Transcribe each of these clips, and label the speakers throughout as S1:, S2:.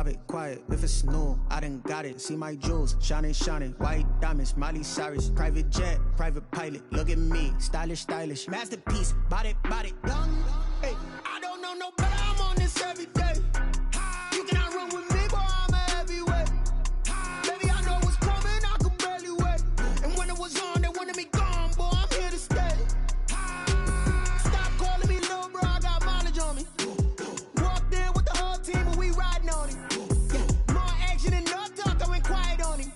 S1: stop it, quiet. If it's new, I done got it. See my jewels, shining, shining. White diamonds, Miley Cyrus. Private jet, private pilot. Look at me, stylish, stylish. Masterpiece, body, body. Young, hey, I don't know no better. I'm on this every day. You cannot run with me, boy. I'm a heavyweight. Baby, I know what's coming. I could barely wait. And when it was on, they wanted me gone, boy. I'm here to stay. Stop calling me little bro. I got mileage on me. Walked in with the whole team, and we riding on it. Yeah, more action and no talk. I went quiet on him.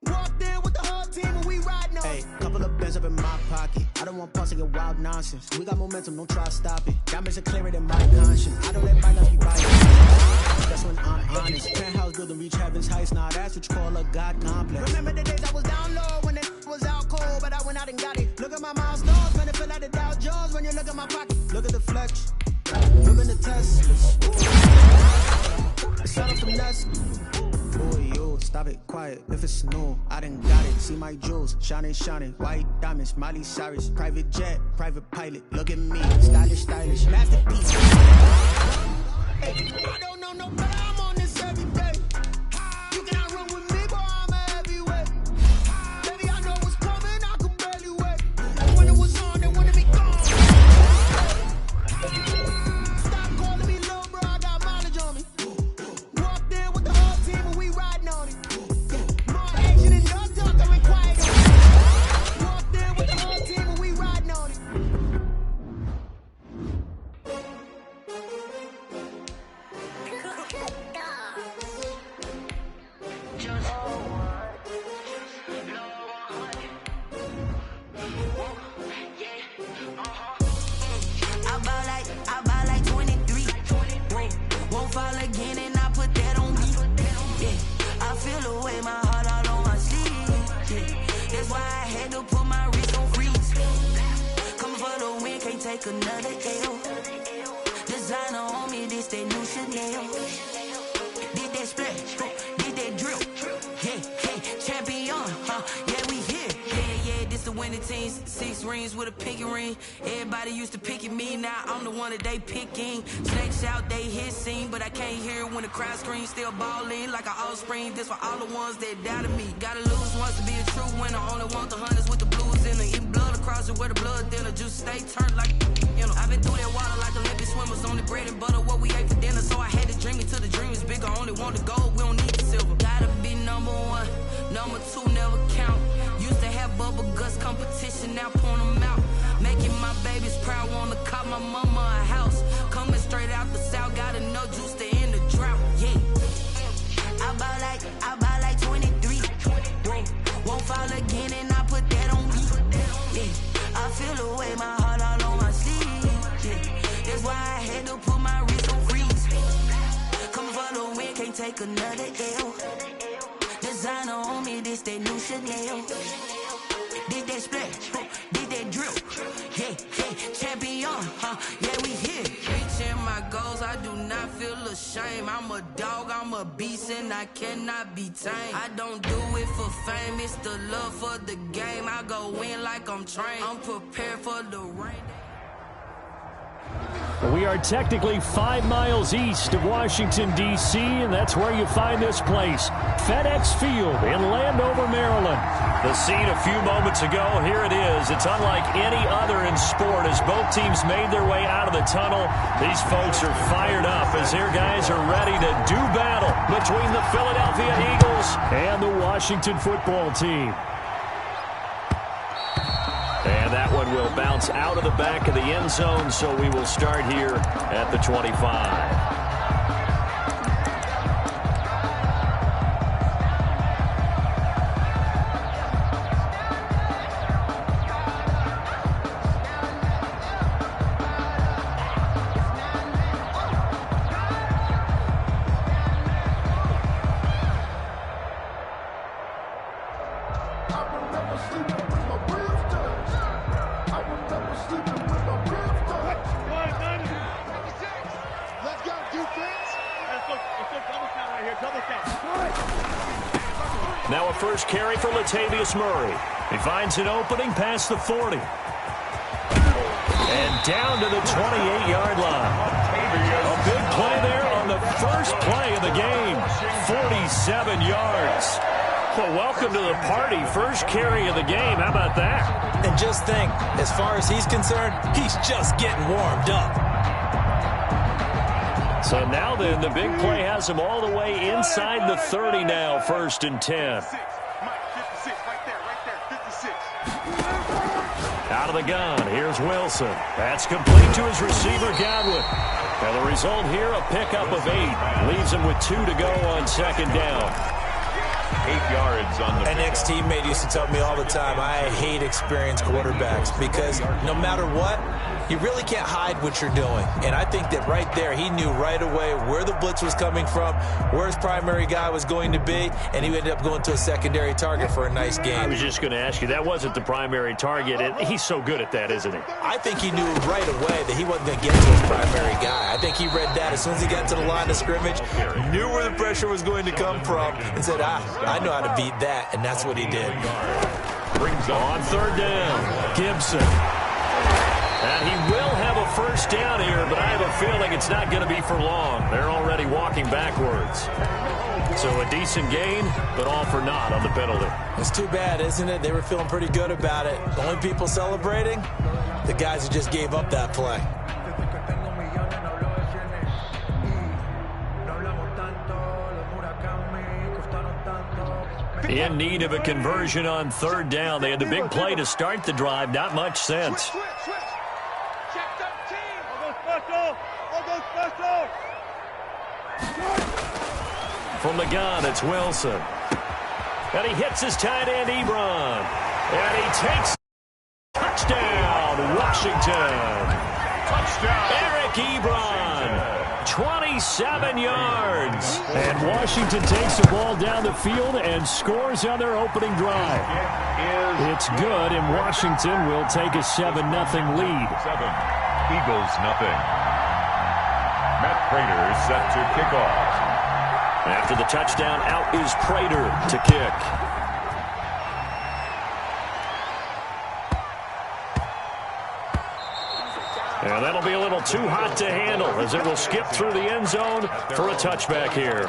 S1: Walked in with the whole team, and we riding on it. Hey, couple of bands up in my pocket. I don't want pulse to get wild nonsense. We got momentum, don't try to stop it. Diamonds are clearer than my conscience. I don't let bygones be bygones. That's when I'm honest. Penthouse building, reach heaven's heights. Now that's what you call a God complex. Remember the days I was down low when it was out cold, but I went out and got it. Look at my milestones, man, it feel like the Dow Jones when you look at my pocket. Look at the flex, moving the Teslas. It's all from nuts. Oh, you, stop it, quiet. If it's new, I done got it. See my jewels, shining, shining. White diamonds, Miley Cyrus. Private jet, private pilot. Look at me, stylish, stylish. Masterpiece. Hey, I don't know no better. I'm on this every day. You cannot run with me, boy. I'm a heavyweight. Baby, I know what's coming. I could barely wait. And when it was on, they wanted me gone. Stop calling me little bro. I got mileage on me. Walked in with the whole team, and we riding on it. Yeah, more action and no talk. I went quiet on it. Walked in with the whole team, and we riding on it.
S2: I buy like 23. Won't fall again, and I put that on me. Yeah, I feel the way, my heart all on my sleeve. Yeah, that's why I had to put my wrist on freeze. Coming for the win, can't take another L. Designer on me, this that new Chanel. Did that splash, did that drill. Yeah, champion, yeah, we here. Yeah, this the winning team. 6 rings with a pinky ring. Everybody used to pick at me, now I'm the one that they picking. Snakes out, they hit scene, but I can't hear it when the crowd screams. Still ballin' like an offspring. This for all the ones that doubted me. Gotta lose once to be a true winner. Only want the hunters with the blues in it. Eating blood across it where the blood thinner. Juice stay turned like, you know. I've been through that water like Olympic swimmers. Only bread and butter, what we ate for dinner. So I had to dream it till the dream is bigger. Only want the gold, we don't need the silver. Gotta be number 1, number 2 never count. Used to have bubble guts competition, now point them out. Making my babies proud, wanna cop my mama a house. Coming straight out the south, gotta know juice to end the drought. Yeah, I buy like 23. Won't fall again, and I put that on me. Yeah, I feel the way, my heart all on my sleeve. Yeah, that's why I had to put my wrist on freeze. Coming for the win, can't take another L. Designer on me, this that new Chanel. Did that splash, did that drill. Yeah, champion, yeah, we here. Reaching my goals, I do not feel ashamed. I'm a dog, I'm a beast, and I cannot be tamed. I don't do it for fame, it's the love for the game. I go in like I'm trained, I'm prepared for the rain.
S3: We are technically 5 miles east of Washington, D.C., and that's where you find this place, FedEx Field in Landover, Maryland.
S4: The scene a few moments ago, here it is. It's unlike any other in sport as both teams made their way out of the tunnel. These folks are fired up as their guys are ready to do battle between the Philadelphia Eagles
S3: and the Washington football team.
S4: And that one will bounce out of the back of the end zone, so we will start here at the 25.
S3: Now a first carry for Latavius Murray. He finds an opening past the 40. And down to the 28-yard line. A big play there on the first play of the game.
S4: 47 yards. Well, welcome to the party. First carry of the game. How about that?
S5: And just think, as far as he's concerned, he's just getting warmed up.
S4: So now then, the big play has him all the way inside the 30 now, 1st and 10. Out of the gun, here's Wilson. That's complete to his receiver, Godwin. And the result here, a pickup of 8. Leaves him with 2 to go on 2nd down.
S6: 8 yards on the
S5: An ex-teammate used to tell me all the time, I hate experienced quarterbacks because no matter what, you really can't hide what you're doing. And I think that right there, he knew right away where the blitz was coming from, where his primary guy was going to be, and he ended up going to a secondary target for a nice game.
S4: I was just going to ask you, that wasn't the primary target. And he's so good at that, isn't he?
S5: I think he knew right away that he wasn't going to get to his primary guy. I think he read that as soon as he got to the line of scrimmage, knew where the pressure was going to come from, and said, I know how to beat that, and that's what he did.
S4: On 3rd down, Gibson. And he will have a 1st down here, but I have a feeling it's not going to be for long. They're already walking backwards. So a decent gain, but all for naught on the penalty.
S5: It's too bad, isn't it? They were feeling pretty good about it. The only people celebrating, the guys who just gave up that play.
S4: In need of a conversion on 3rd down. They had the big play to start the drive. Not much sense. From the gun, it's Wilson. And he hits his tight end, Ebron. And he takes touchdown, Washington.
S6: touchdown.
S4: Eric Ebron. 27 yards. And Washington takes the ball down the field and scores on their opening drive. It's good, and Washington will take a 7-0 lead.
S6: 7, Eagles nothing. Matt Prater is set to kick off.
S4: After the touchdown, out is Prater to kick. And that'll be a little too hot to handle as it will skip through the end zone for a touchback here.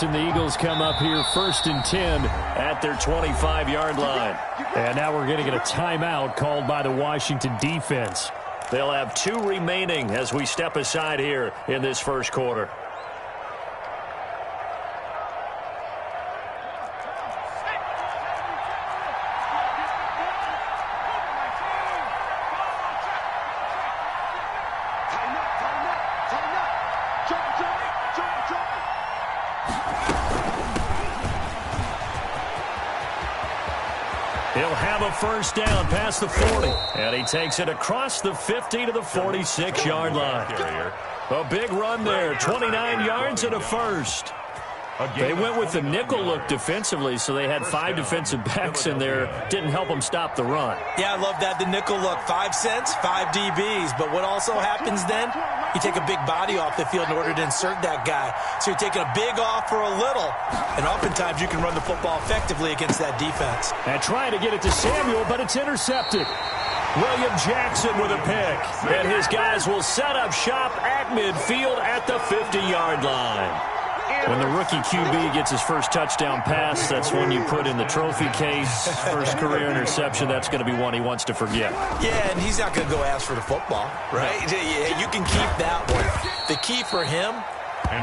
S4: And the Eagles come up here 1st and 10 at their 25-yard line. And now we're going to get a timeout called by the Washington defense. They'll have 2 remaining as we step aside here in this first quarter. He'll have a first down past the 40. And he takes it across the 50 to the 46-yard line. A big run there, 29 yards and a first. They went with the nickel look defensively, so they had 5 defensive backs in there. Didn't help them stop the run.
S5: Yeah, I love that, the nickel look. 5 cents, 5 DBs. But what also happens then? You take a big body off the field in order to insert that guy. So you're taking a big off for a little. And oftentimes you can run the football effectively against that defense.
S4: And trying to get it to Samuel, but it's intercepted. William Jackson with a pick. And his guys will set up shop at midfield at the 50-yard line. When the rookie QB gets his first touchdown pass, that's when you put in the trophy case. First career interception, that's going to be one he wants to forget.
S5: Yeah, and he's not going to go ask for the football, right? Yeah, you can keep that one. The key for him,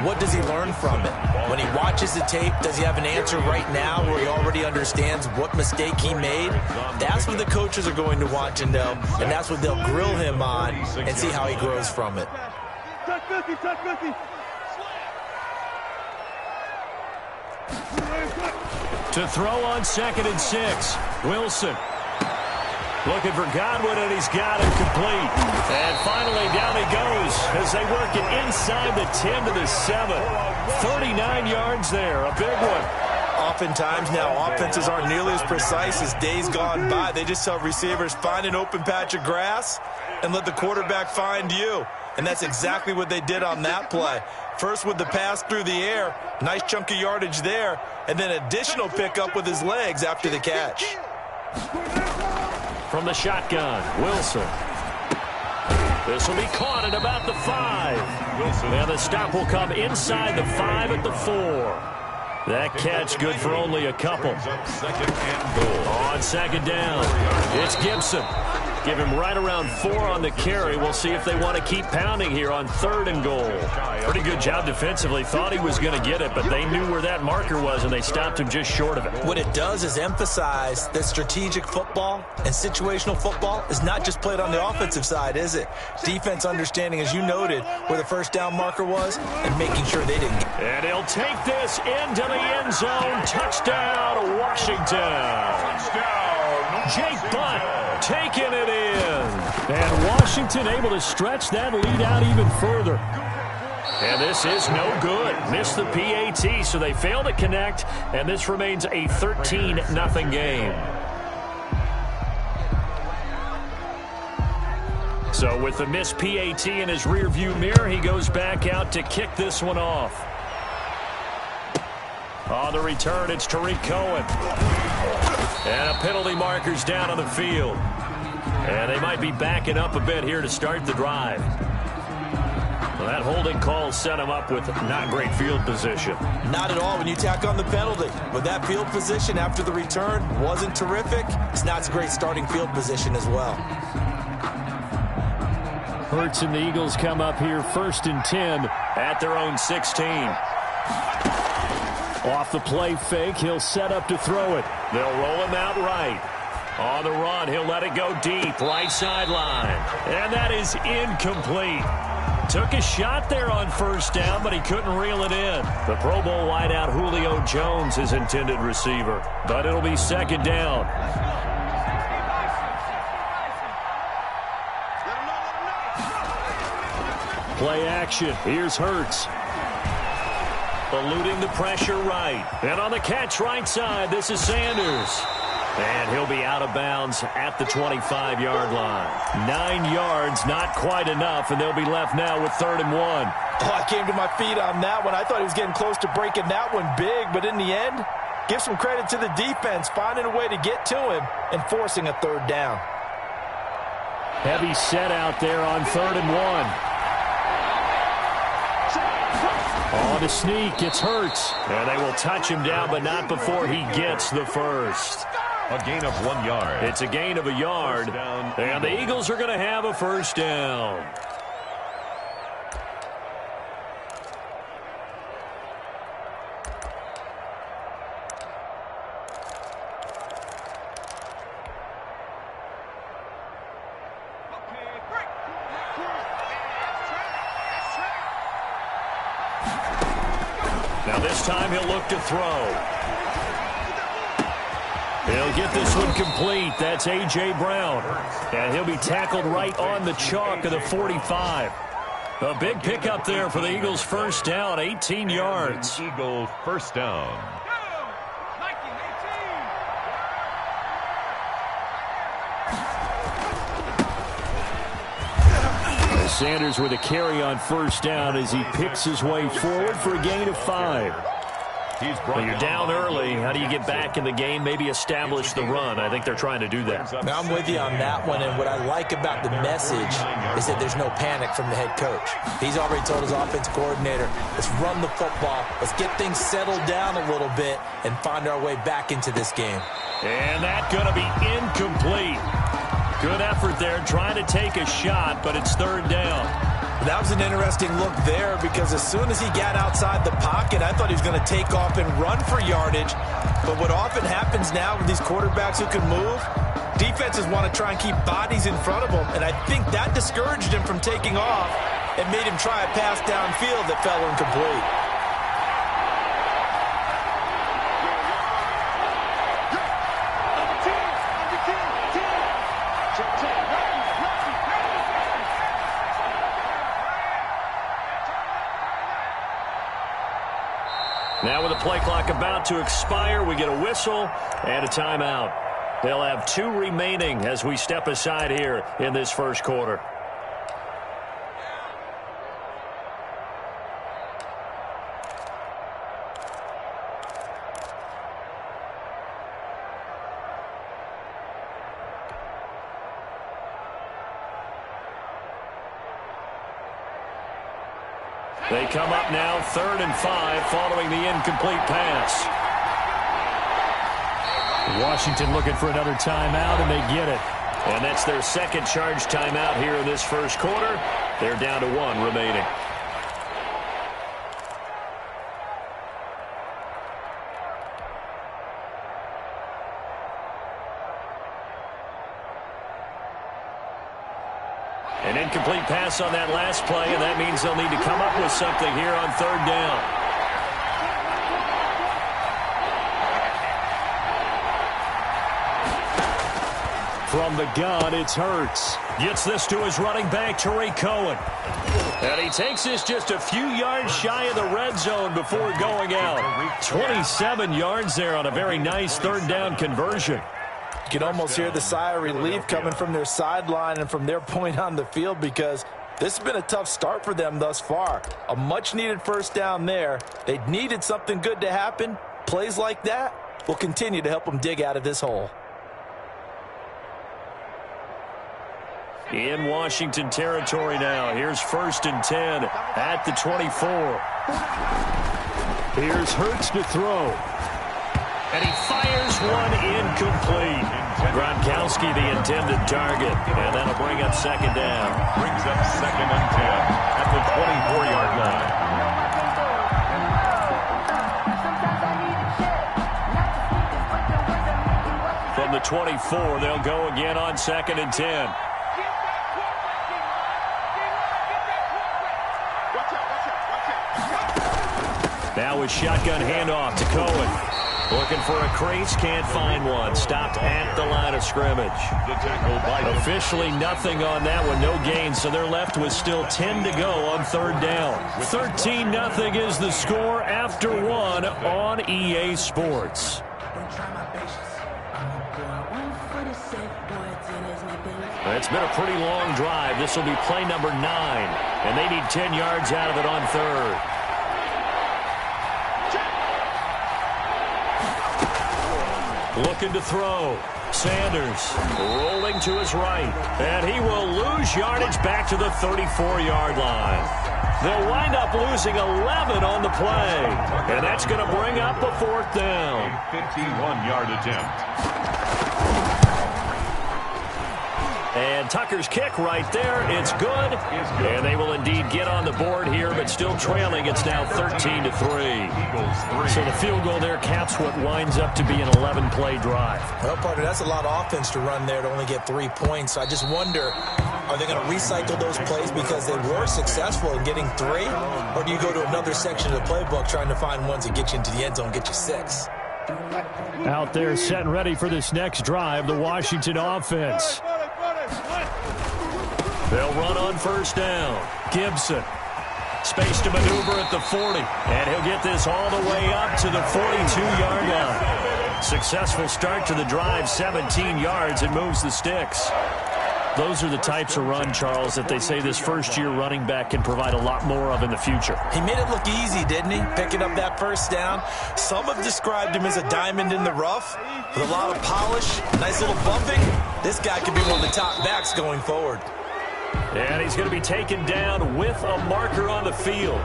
S5: what does he learn from it? When he watches the tape, does he have an answer right now where he already understands what mistake he made? That's what the coaches are going to want to know, and that's what they'll grill him on and see how he grows from it.
S7: Touch 50, touch 50.
S4: To throw on 2nd and 6. Wilson looking for Godwin, and he's got it complete. And finally down he goes as they work it inside the 10 to the 7. 39 yards there, a big one.
S5: Oftentimes now, offenses aren't nearly as precise as days gone by. They just tell receivers, find an open patch of grass and let the quarterback find you. And that's exactly what they did on that play. First with the pass through the air, nice chunk of yardage there, and then additional pickup with his legs after the catch.
S3: From the shotgun, Wilson. This will be caught at about the 5. Wilson. And the stop will come inside the 5 at the 4. That catch good for only a couple.
S6: Second and goal.
S3: On second down, it's Gibson. Give him right around 4 on the carry. We'll see if they want to keep pounding here on 3rd and goal. Pretty good job defensively. Thought he was going to get it, but they knew where that marker was, and they stopped him just short of it.
S5: What it does is emphasize that strategic football and situational football is not just played on the offensive side, is it? Defense understanding, as you noted, where the first down marker was and making sure they didn't get it.
S3: And he'll take this into the end zone. Touchdown, Washington.
S6: Touchdown,
S3: Jake Butt taking it in. And Washington able to stretch that lead out even further. And this is no good. Missed the PAT, so they fail to connect, and this remains a 13-0 game. So with the missed PAT in his rearview mirror, he goes back out to kick this one off. On the return, it's Tariq Cohen. And a penalty marker's down on the field. And they might be backing up a bit here to start the drive. Well, that holding call set him up with not great field position.
S5: Not at all when you tack on the penalty. With that field position after the return wasn't terrific, it's not a great starting field position as well.
S3: Hurts and the Eagles come up here 1st and 10 at their own 16. Off the play fake, he'll set up to throw it. They'll roll him out right. On the run, he'll let it go deep, right sideline. And that is incomplete. Took a shot there on 1st down, but he couldn't reel it in. The Pro Bowl wideout Julio Jones, his intended receiver. But it'll be 2nd down. Play action. Here's Hurts. Eluding the pressure right. And on the catch right side, this is Sanders. And he'll be out of bounds at the 25-yard line. 9 yards, not quite enough, and they'll be left now with 3rd and 1.
S5: Oh, I came to my feet on that one. I thought he was getting close to breaking that one big, but in the end, give some credit to the defense, finding a way to get to him and forcing a 3rd down.
S3: Heavy set out there on 3rd and 1. On the sneak, it's Hurts. And they will touch him down, but not before he gets the first.
S6: A gain of 1 yard.
S3: It's a gain of a yard. And the Eagles are going to have a 1st down. Now this time he'll look to throw. He'll get this one complete. That's A.J. Brown. And he'll be tackled right on the chalk of the 45. A big pickup there for the Eagles' 1st down, 18 yards.
S6: Eagle 1st down.
S3: Sanders with a carry on 1st down as he picks his way forward for a gain of 5. Well, you're down early. How do you get back in the game? Maybe establish the run. I think they're trying to do that.
S5: Now, I'm with you on that one, and what I like about the message is that there's no panic from the head coach. He's already told his offense coordinator, let's run the football, let's get things settled down a little bit and find our way back into this game.
S3: And that's going to be incomplete. Good effort there, trying to take a shot, but it's 3rd down.
S5: That was an interesting look there because as soon as he got outside the pocket, I thought he was going to take off and run for yardage. But what often happens now with these quarterbacks who can move, defenses want to try and keep bodies in front of them, and I think that discouraged him from taking off and made him try a pass downfield that fell incomplete.
S3: Now with the play clock about to expire, we get a whistle and a timeout. They'll have 2 remaining as we step aside here in this first quarter. They come up now 3rd and 5 following the incomplete pass.
S4: Washington looking for another timeout, and they get it.
S3: And that's their second charge timeout here in this first quarter. They're down to 1 remaining. An incomplete pass on that last play, and that means they'll need to come up with something here on 3rd down.
S4: From the gun, it's Hurts.
S3: Gets this to his running back, Tariq Cohen. And he takes this just a few yards shy of the red zone before going out. 27 yards there on a very nice 3rd down conversion.
S5: You can almost hear the sigh of relief coming from their sideline and from their point on the field, because this has been a tough start for them thus far. A much-needed first down there. They needed something good to happen. Plays like that will continue to help them dig out of this hole.
S3: In Washington territory now. Here's 1st and 10 at the 24.
S4: Here's Hurts to throw.
S3: And he fires one incomplete. Gronkowski the intended target. And that'll bring up 2nd down.
S6: Brings up 2nd and 10 at the 24-yard line.
S3: From the 24, they'll go again on 2nd and 10. Now with shotgun handoff to Cohen. Looking for a crease, can't find one. Stopped at the line of scrimmage. Officially nothing on that one, no gain, so they're left with still 10 to go on 3rd down. 13-0 is the score after 1 on EA Sports. It's been a pretty long drive. This will be play number 9, and they need 10 yards out of it on 3rd. Looking to throw. Sanders rolling to his right. And he will lose yardage back to the 34-yard line. They'll wind up losing 11 on the play. And that's going to bring up a 4th down.
S6: A 51-yard attempt.
S3: And Tucker's kick right there. It's good. And they will indeed get on the board here, but still trailing. It's now 13-3. So the field goal there caps what winds up to be an 11-play drive.
S5: Well, partner, that's a lot of offense to run there to only get 3 points. So I just wonder, are they going to recycle those plays because they were successful in getting 3? Or do you go to another section of the playbook trying to find ones that get you into the end zone, get you 6?
S4: Out there set and ready for this next drive, the Washington offense.
S3: They'll run on 1st down. Gibson. Space to maneuver at the 40. And he'll get this all the way up to the 42-yard line. Successful start to the drive, 17 yards, and moves the sticks. Those are the types of run, Charles, that they say this first-year running back can provide a lot more of in the future.
S5: He made it look easy, didn't he? Picking up that 1st down. Some have described him as a diamond in the rough with a lot of polish, nice little bumping. This guy could be one of the top backs going forward.
S3: And he's going to be taken down with a marker on the field.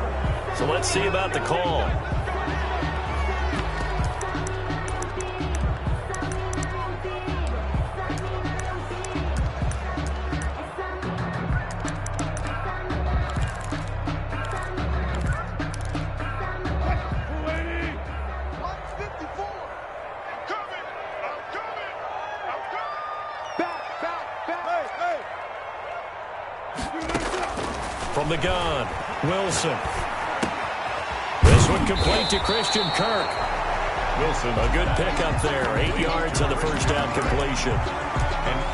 S3: So let's see about the call. From the gun, Wilson. This one complete to Christian Kirk.
S6: Wilson.
S3: A good pickup there. 8 yards on the 1st down completion.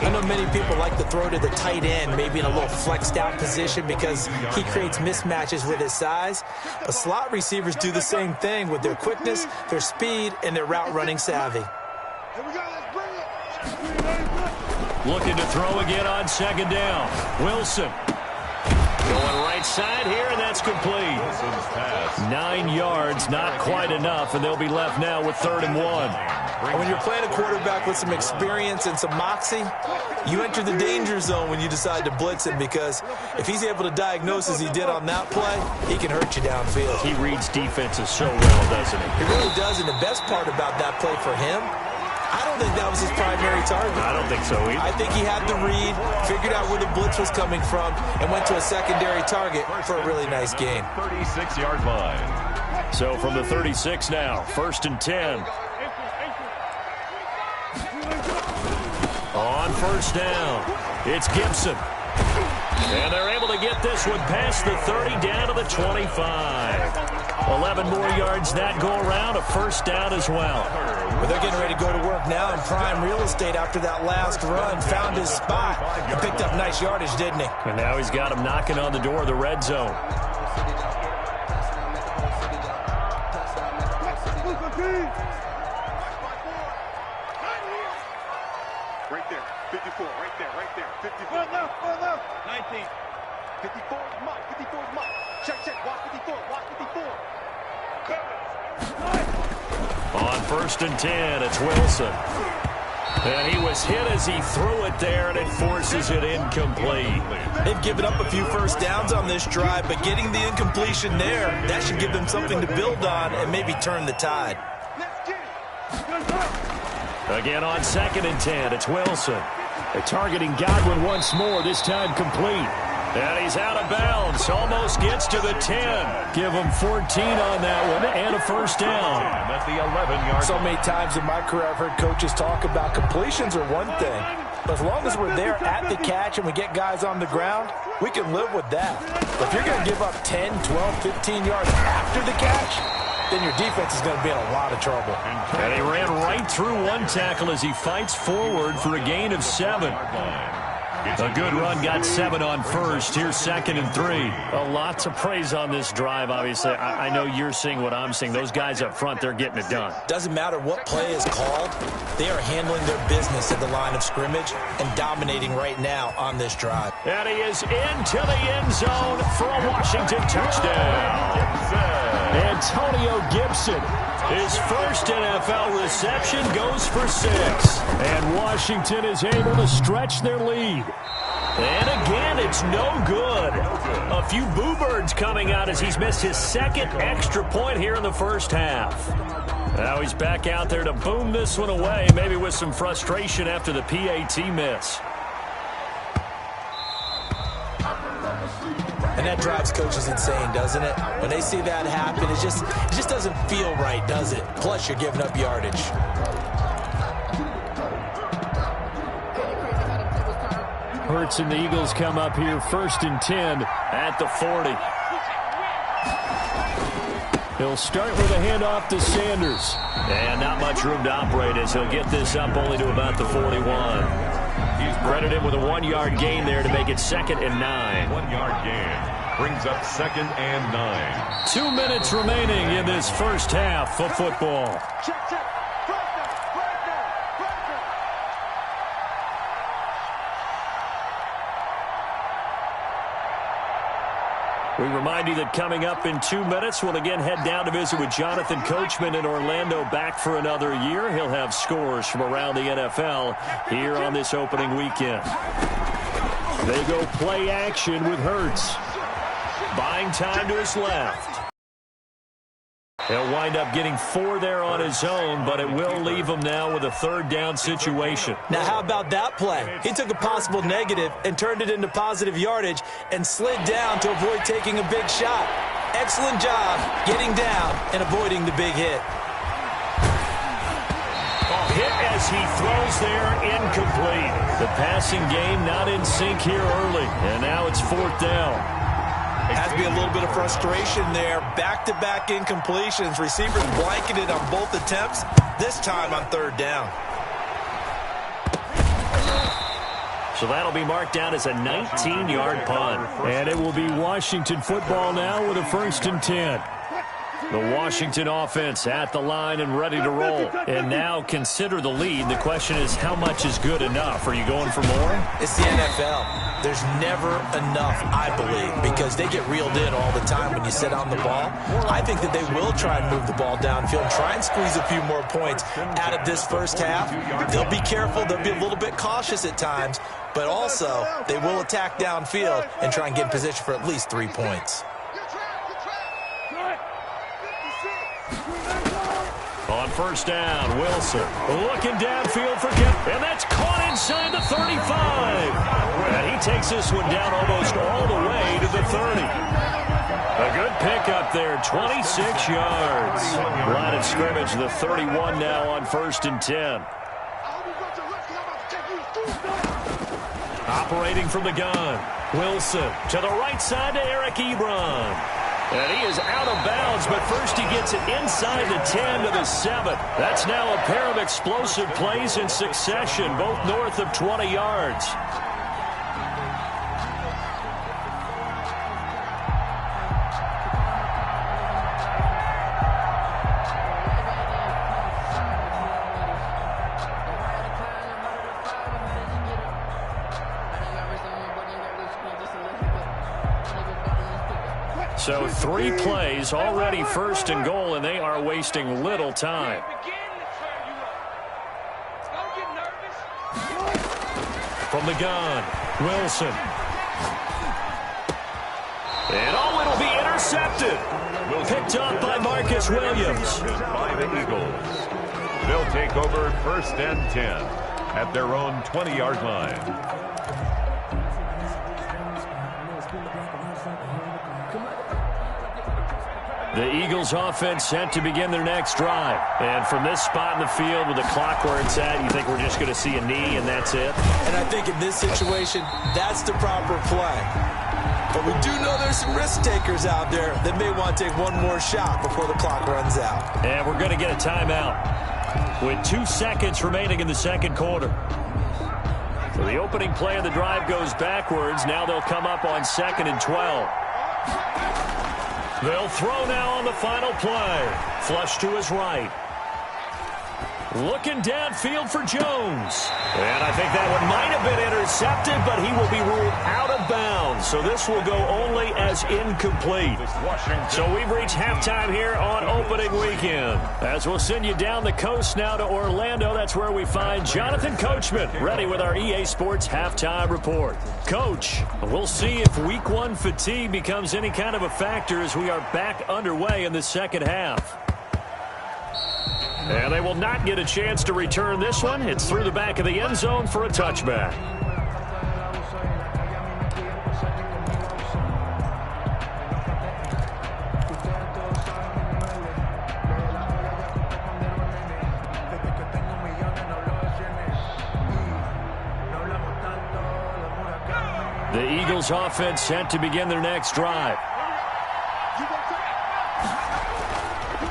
S5: I know many people like to throw to the tight end, maybe in a little flexed out position because he creates mismatches with his size. But slot receivers do the same thing with their quickness, their speed, and their route running savvy.
S3: Looking to throw again on second down. Wilson. Going right side here, and that's complete. 9 yards, not quite enough, and they'll be left now with 3rd and 1.
S5: And when you're playing a quarterback with some experience and some moxie, you enter the danger zone when you decide to blitz him, because if he's able to diagnose as he did on that play, he can hurt you downfield.
S3: He reads defenses so well, doesn't he?
S5: He really does, and the best part about that play for him, I don't think that was his primary target.
S3: I don't think so either.
S5: I think he had the read, figured out where the blitz was coming from, and went to a secondary target for a really nice gain.
S6: 36-yard line.
S3: So from the 36 now, 1st and 10. On 1st down, it's Gibson. And they're able to get this one past the 30 down to the 25. 11 more yards that go around, a 1st down as well.
S5: Well, they're getting ready to go to work now in prime real estate after that last run. Found his spot and picked up nice yardage, didn't he?
S3: And now he's got him knocking on the door of the red zone.
S7: Right there, 54, right there, 54. One left, 19. 54 is Mike, 54 is Mike. Check, watch 54, watch 54.
S3: On 1st and 10, it's Wilson. And he was hit as he threw it there, and it forces it incomplete.
S5: They've given up a few 1st downs on this drive, but getting the incompletion there, that should give them something to build on and maybe turn the tide.
S3: Again on 2nd and 10, it's Wilson. They're targeting Godwin once more, this time complete. And he's out of bounds, almost gets to the 10. Give him 14 on that one and a 1st down.
S6: At the 11-yard.
S5: So many times in my career I've heard coaches talk about completions are one thing, but as long as we're there at the catch and we get guys on the ground, we can live with that. But if you're going to give up 10, 12, 15 yards after the catch, then your defense is going to be in a lot of trouble.
S3: And he ran right through one tackle as he fights forward for a gain of 7. A good run, got 7 on 1st. Here's 2nd and 3. A lot to praise on this drive, obviously. I know you're seeing what I'm seeing. Those guys up front, they're getting it done.
S5: Doesn't matter what play is called. They are handling their business at the line of scrimmage and dominating right now on this drive.
S3: And he is into the end zone for a Washington touchdown. Antonio Gibson, his first NFL reception, goes for 6. And Washington is able to stretch their lead. And again, it's no good. A few boo birds coming out as he's missed his 2nd extra point here in the 1st half. Now he's back out there to boom this one away, maybe with some frustration after the PAT miss.
S5: And that drives coaches insane, doesn't it? When they see that happen, it just doesn't feel right, does it? Plus, you're giving up yardage.
S3: Hurts and the Eagles come up here 1st and 10 at the 40. He'll start with a handoff to Sanders. And not much room to operate as he'll get this up only to about the 41. He's credited with a 1-yard gain there to make it 2nd and 9.
S6: 1-yard gain brings up 2nd and 9.
S3: 2 minutes remaining in this 1st half of football.
S7: Check.
S3: We remind you that coming up in 2 minutes, we'll again head down to visit with Jonathan Coachman in Orlando, back for another year. He'll have scores from around the NFL here on this opening weekend. They go play action with Hurts. Buying time to his left. He'll wind up getting 4 there on his own, but it will leave him now with a 3rd down situation.
S5: Now, how about that play? He took a possible negative and turned it into positive yardage and slid down to avoid taking a big shot. Excellent job getting down and avoiding the big hit.
S3: Hit as he throws there, incomplete. The passing game not in sync here early, and now it's 4th down.
S5: Has to be a little bit of frustration there. Back-to-back incompletions. Receivers blanketed on both attempts, this time on 3rd down.
S3: So that'll be marked down as a 19-yard punt.
S4: And it will be Washington football now with a 1st and 10.
S3: The Washington offense at the line and ready to roll. And now consider the lead. The question is, how much is good enough? Are you going for more?
S5: It's the NFL. There's never enough, I believe, because they get reeled in all the time when you sit on the ball. I think that they will try and move the ball downfield and try and squeeze a few more points out of this first half. They'll be careful. They'll be a little bit cautious at times, but also they will attack downfield and try and get in position for at least 3 points.
S3: On 1st down, Wilson looking downfield for Kemp, and that's caught inside the 35. And he takes this one down almost all the way to the 30. A good pickup there, 26 yards. Line of scrimmage, the 31 now on 1st and 10. Operating from the gun, Wilson to the right side to Eric Ebron. And he is out of bounds, but first he gets it inside the 10 to the 7. That's now a pair of explosive plays in succession, both north of 20 yards. So 3 plays, already 1st and goal, and they are wasting little time. From the gun, Wilson. And it'll be intercepted. Picked up by Marcus Williams.
S6: By the Eagles. They'll take over 1st and 10 at their own 20-yard line.
S3: The Eagles offense set to begin their next drive. And from this spot in the field with the clock where it's at, you think we're just going to see a knee and that's it?
S5: And I think in this situation, that's the proper play. But we do know there's some risk takers out there that may want to take one more shot before the clock runs out.
S3: And we're going to get a timeout with 2 seconds remaining in the second quarter. So the opening play of the drive goes backwards. Now they'll come up on 2nd and 12. They'll throw now on the final play. Flush to his right. Looking downfield for Jones. And I think that one might have been intercepted, but he will be ruled out of bounds. So this will go only as incomplete. So we've reached halftime here on opening weekend. As we'll send you down the coast now to Orlando, that's where we find Jonathan Coachman ready with our EA Sports halftime report. Coach, we'll see if week 1 fatigue becomes any kind of a factor as we are back underway in the second half. And they will not get a chance to return this one. It's through the back of the end zone for a touchback. The Eagles offense set to begin their next drive.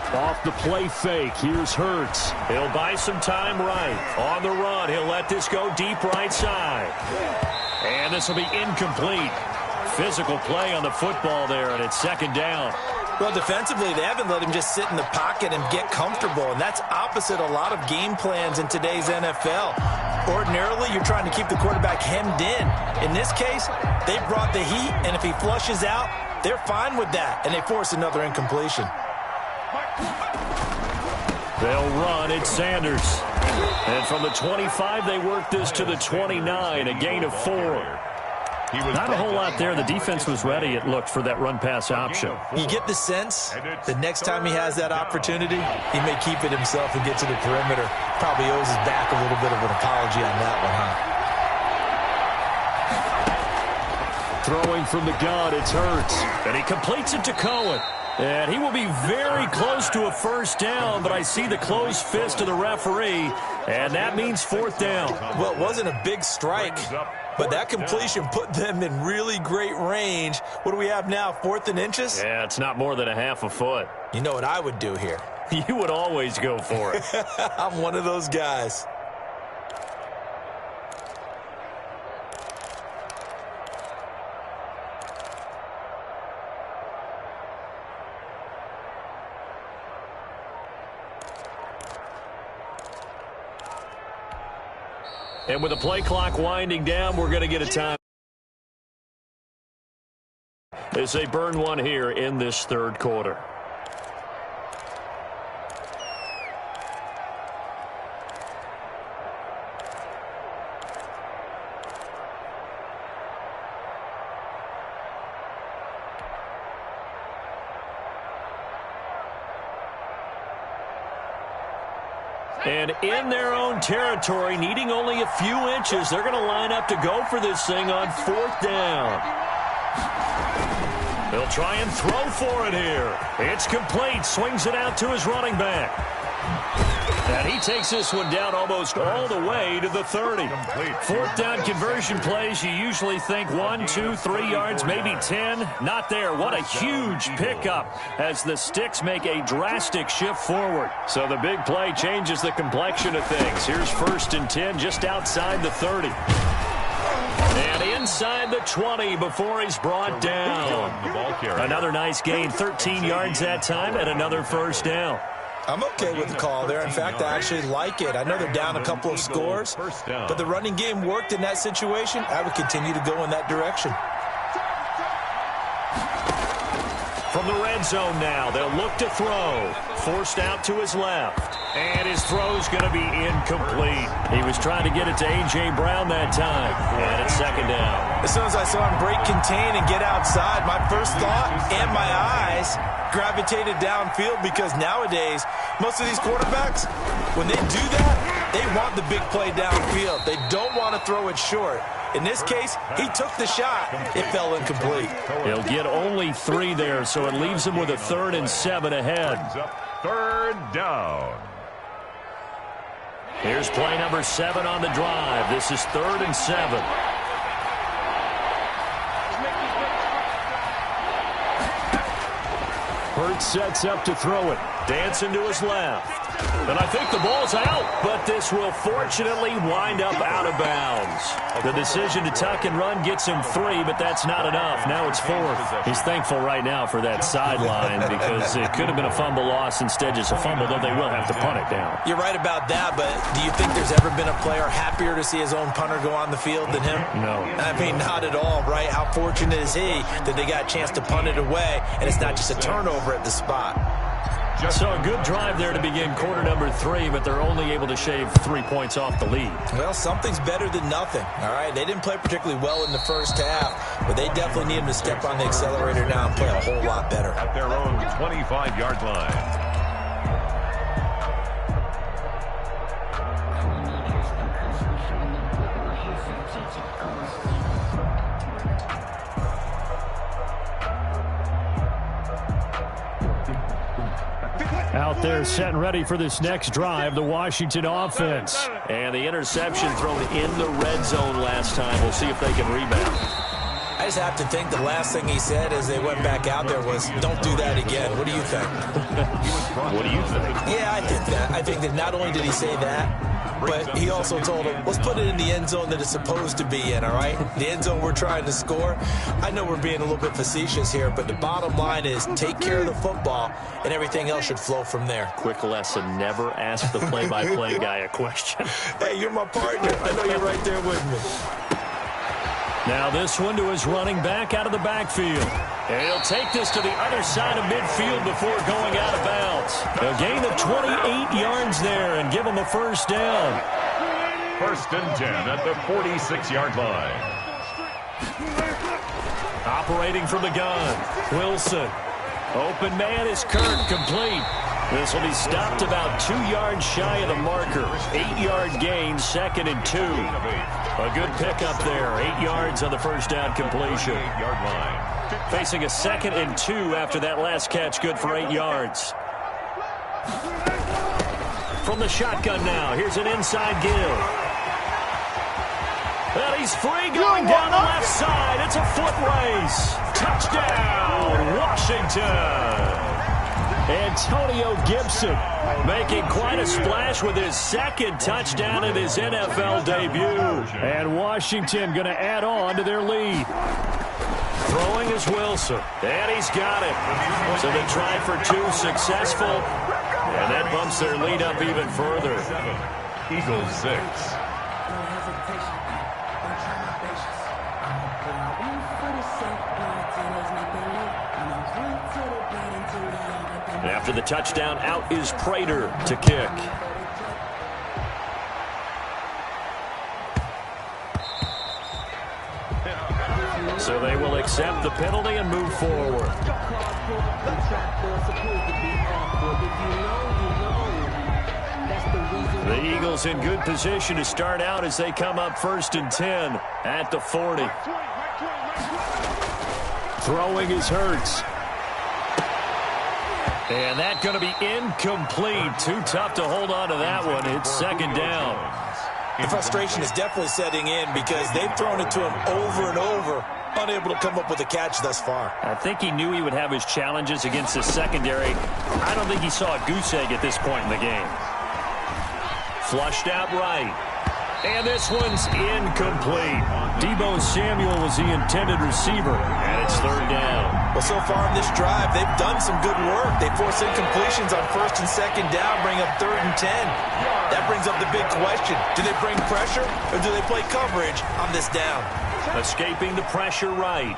S3: Off the play fake, here's Hurts. He'll buy some time right. On the run, he'll let this go deep right side. And this will be incomplete. Physical play on the football there, and it's 2nd down.
S5: Well, defensively, they haven't let him just sit in the pocket and get comfortable, and that's opposite a lot of game plans in today's NFL. Ordinarily, you're trying to keep the quarterback hemmed in. In this case, they brought the heat, and if he flushes out, they're fine with that, and they force another incompletion.
S3: They'll run. It's Sanders. And from the 25, they work this to the 29, a gain of 4. Not a whole lot there. The defense was ready, it looked, for that run-pass option.
S5: You get the sense that next time he has that opportunity, he may keep it himself and get to the perimeter. Probably owes his back a little bit of an apology on that one, huh?
S3: Throwing from the gun, it's Hurts. And he completes it to Cohen. And he will be very close to a 1st down, but I see the closed fist of the referee, and that means 4th down.
S5: Well, it wasn't a big strike, but that completion put them in really great range. What do we have now, 4th and inches?
S3: Yeah, it's not more than a half a foot.
S5: You know what I would do here?
S3: You would always go for it.
S5: I'm one of those guys.
S3: And with the play clock winding down, we're going to get a time as they burn one here in this third quarter. And in their own territory, needing only a few inches, they're going to line up to go for this thing on fourth down. They'll try and throw for it here. It's complete. Swings it out to his running back. And he takes this one down almost all the way to the 30. Fourth down conversion plays, you usually think 1, 2, 3 yards, maybe 10. Not there. What a huge pickup as the sticks make a drastic shift forward. So the big play changes the complexion of things. Here's 1st and 10 just outside the 30. And inside the 20 before he's brought down. Another nice gain, 13 yards that time, and another first down.
S5: I'm okay with the call there. In fact, I actually like it. I know they're down a couple of scores, but the running game worked in that situation. I would continue to go in that direction.
S3: From the red zone now, they'll look to throw. Forced out to his left. And his throw's going to be incomplete. He was trying to get it to A.J. Brown that time. And it's second down.
S5: As soon as I saw him break contain and get outside, my first thought and my eyes gravitated downfield, because nowadays, most of these quarterbacks, when they do that, they want the big play downfield. They don't want to throw it short. In this case, he took the shot. It fell incomplete.
S3: He'll get only 3 there, so it leaves him with a 3rd and 7 ahead.
S6: Third down.
S3: Here's play number 7 on the drive. This is 3rd and 7. Hurts sets up to throw it. Dancing to his left. And I think the ball's out, but this will fortunately wind up out of bounds. The decision to tuck and run gets him 3, but that's not enough. Now it's 4th. He's thankful right now for that sideline because it could have been a fumble loss. Instead, just a fumble, though they will have to punt it down.
S5: You're right about that, but do you think there's ever been a player happier to see his own punter go on the field than him?
S3: No.
S5: I mean, not at all, right? How fortunate is he that they got a chance to punt it away, and it's not just a turnover at the spot.
S3: So a good drive there to begin quarter number 3, but they're only able to shave 3 points off the lead.
S5: Well, something's better than nothing, all right? They didn't play particularly well in the first half, but they definitely need him to step on the accelerator now and play a whole lot better.
S6: At their own 25-yard line.
S3: Out there set and ready for this next drive, the Washington offense. And the interception thrown in the red zone last time. We'll see if they can rebound.
S5: I just have to think the last thing he said as they went back out there was, don't do that again. What do you think?
S3: What do you think?
S5: Yeah, I think that. I think that not only did he say that, but he also told him, let's put it in the end zone that it's supposed to be in, all right? The end zone we're trying to score. I know we're being a little bit facetious here, but the bottom line is take care of the football, and everything else should flow from there.
S3: Quick lesson, never ask the play-by-play guy a question.
S5: Hey, you're my partner. I know you're right there with me.
S3: Now this one to his running back out of the backfield. And he'll take this to the other side of midfield before going out of bounds. A gain of 28 yards there and give him a first down.
S6: 1st and 10 at the 46-yard line.
S3: Operating from the gun, Wilson. Open man is Kirk, complete. This will be stopped about 2 yards shy of the marker. 8-yard gain, 2nd and 2. A good pickup there. 8 yards on the first down completion.
S6: 8-yard line.
S3: Facing a 2nd and 2 after that last catch, good for 8 yards. From the shotgun now, here's an inside give. And he's free going down the left side. It's a foot race. Touchdown, Washington. Antonio Gibson making quite a splash with his 2nd touchdown in his NFL debut. And Washington going to add on to their lead. Throwing is Wilson. And he's got it. So they tried for 2, successful. And that bumps their lead up even further.
S6: Eagles 6.
S3: After the touchdown, out is Prater to kick. So they will accept the penalty and move forward. The Eagles in good position to start out as they come up 1st and 10 at the 40. Throwing is Hurts. And that's going to be incomplete. Too tough to hold on to that one. It's 2nd down.
S5: The frustration is definitely setting in because they've thrown it to him over and over, unable to come up with a catch thus far.
S3: I think he knew he would have his challenges against the secondary. I don't think he saw a goose egg at this point in the game. Flushed out right. And this one's incomplete. Deebo Samuel was the intended receiver, and it's 3rd down.
S5: Well, so far in this drive, they've done some good work. They force incompletions on 1st and 2nd down, bring up 3rd and 10. That brings up the big question. Do they bring pressure, or do they play coverage on this down?
S3: Escaping the pressure right.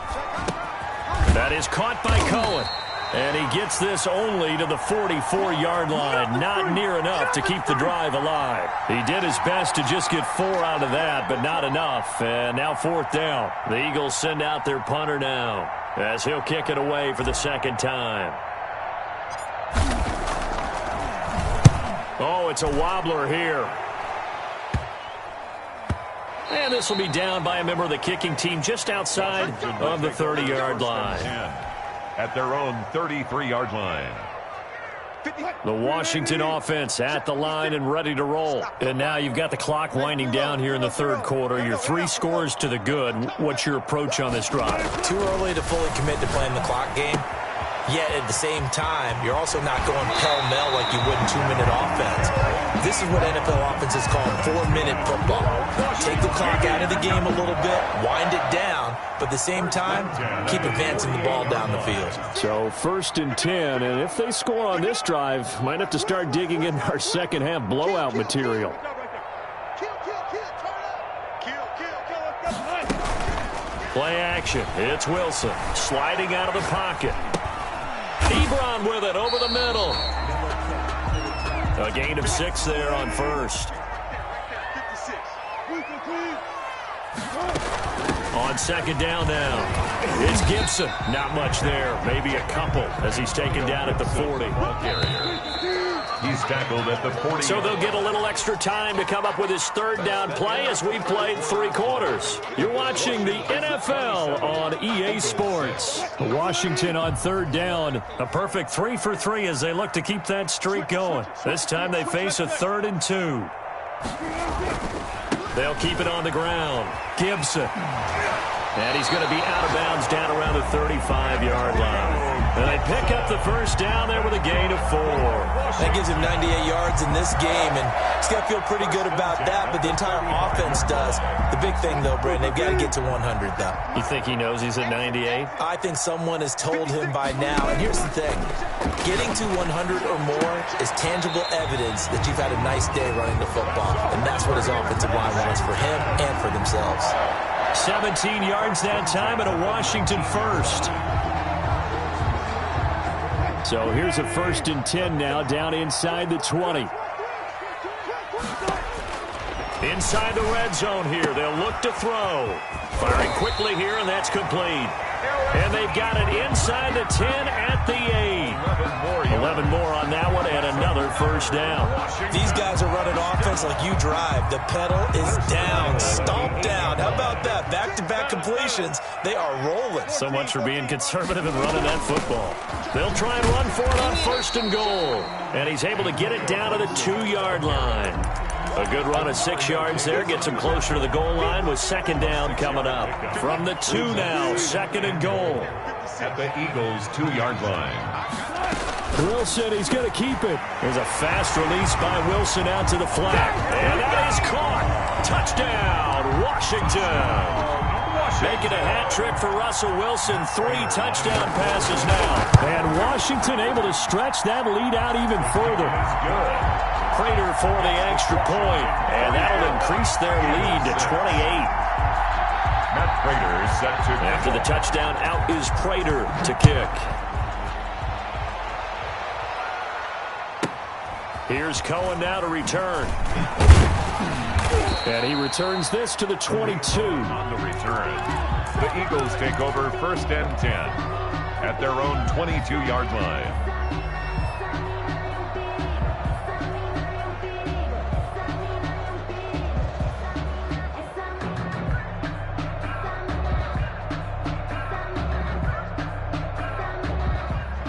S3: That is caught by Cohen. And he gets this only to the 44-yard line. Not near enough to keep the drive alive. He did his best to just get 4 out of that, but not enough. And now 4th down. The Eagles send out their punter now, as he'll kick it away for the 2nd time. Oh, it's a wobbler here. And this will be down by a member of the kicking team just outside of the 30-yard line.
S6: At their own 33-yard line.
S3: The Washington offense at the line and ready to roll. And now you've got the clock winding down here in the 3rd quarter. You're 3 scores to the good. What's your approach on this drive?
S5: Too early to fully commit to playing the clock game. Yet at the same time, you're also not going pell-mell like you would in 2-minute offense. This is what NFL offenses call 4-minute football. Take the clock out of the game a little bit, wind it down, but at the same time, keep advancing the ball down the field.
S3: So 1st and 10, and if they score on this drive, might have to start digging in our second half blowout material. Play action. It's Wilson sliding out of the pocket. Ebron with it over the middle. A gain of 6 there on 1st. On 2nd down now. It's Gibson. Not much there. Maybe a couple as he's taken down at the 40.
S6: He's tackled at the 40.
S3: So they'll get a little extra time to come up with his 3rd down play as we played 3 quarters. You're watching the NFL on EA Sports. Washington on 3rd down. A perfect 3 for 3 as they look to keep that streak going. This time they face a 3rd and 2. They'll keep it on the ground. Gibson. And he's going to be out of bounds down around the 35-yard line. And they pick up the 1st down there with a gain of 4.
S5: That gives him 98 yards in this game, and he's got to feel pretty good about that, but the entire offense does. The big thing, though, Brandon, they've got to get to 100, though.
S3: You think he knows he's at 98?
S5: I think someone has told him by now, and here's the thing. Getting to 100 or more is tangible evidence that you've had a nice day running the football, and that's what his offensive line wants for him and for themselves.
S3: 17 yards that time and a Washington 1st. So here's a 1st and 10 now down inside the 20. Inside the red zone here. They'll look to throw. Firing quickly here, and that's complete. And they've got it inside the 10 at the 8. 11 more on that one and another 1st down.
S5: These guys are running offense like you drive. The pedal is down, stomp down. How about that? Back-to-back completions. They are rolling.
S3: So much for being conservative and running that football. They'll try and run for it on 1st and goal. And he's able to get it down to the 2-yard line. A good run of 6 yards there. Gets him closer to the goal line with 2nd down coming up. From the 2 now, 2nd and goal.
S6: At the Eagles' 2-yard line.
S3: Wilson, he's going to keep it. There's a fast release by Wilson out to the flat. And that is caught. Touchdown, Washington. Making a hat trick for Russell Wilson. 3 touchdown passes now. And Washington able to stretch that lead out even further.
S6: Good.
S3: Prater for the extra point, and that'll increase their lead to 28.
S6: Matt Prater is set to kick.
S3: After the touchdown, out is Prater to kick. Here's Cohen now to return. And he returns this to the 22.
S6: On the return, the Eagles take over 1st and 10 at their own 22-yard line.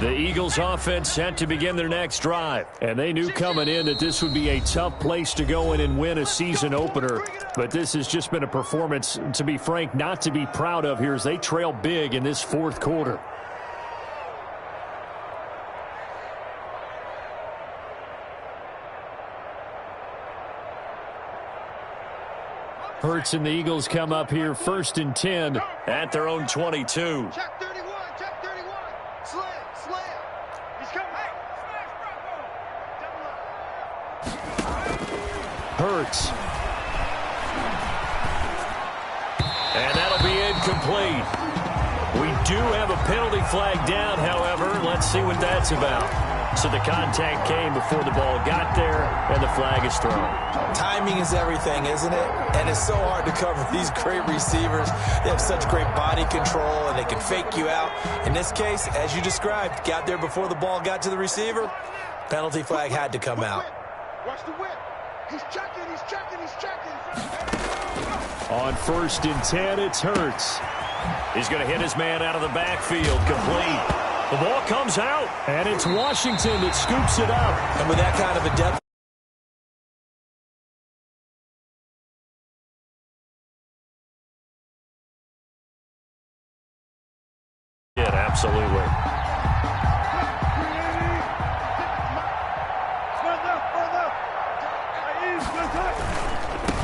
S3: The Eagles offense set to begin their next drive. And they knew coming in that this would be a tough place to go in and win a season opener. But this has just been a performance, to be frank, not to be proud of here as they trail big in this fourth quarter. Hurts and the Eagles come up here 1st and 10 at their own 22.
S7: Check 31, check 31. Slam. He's coming.
S3: Hurts. And that'll be incomplete. We do have a penalty flag down, however. Let's see what that's about. So the contact came before the ball got there, and the flag is thrown.
S5: Timing is everything, isn't it? And it's so hard to cover these great receivers. They have such great body control, and they can fake you out. In this case, as you described, got there before the ball got to the receiver. Penalty flag had to come out.
S7: Watch the whip. He's checking.
S3: On 1st and 10, it's Hurts. He's going to hit his man out of the backfield, complete. The ball comes out, and it's Washington that scoops it up.
S5: And with that kind of a depth.
S3: Yeah, absolutely.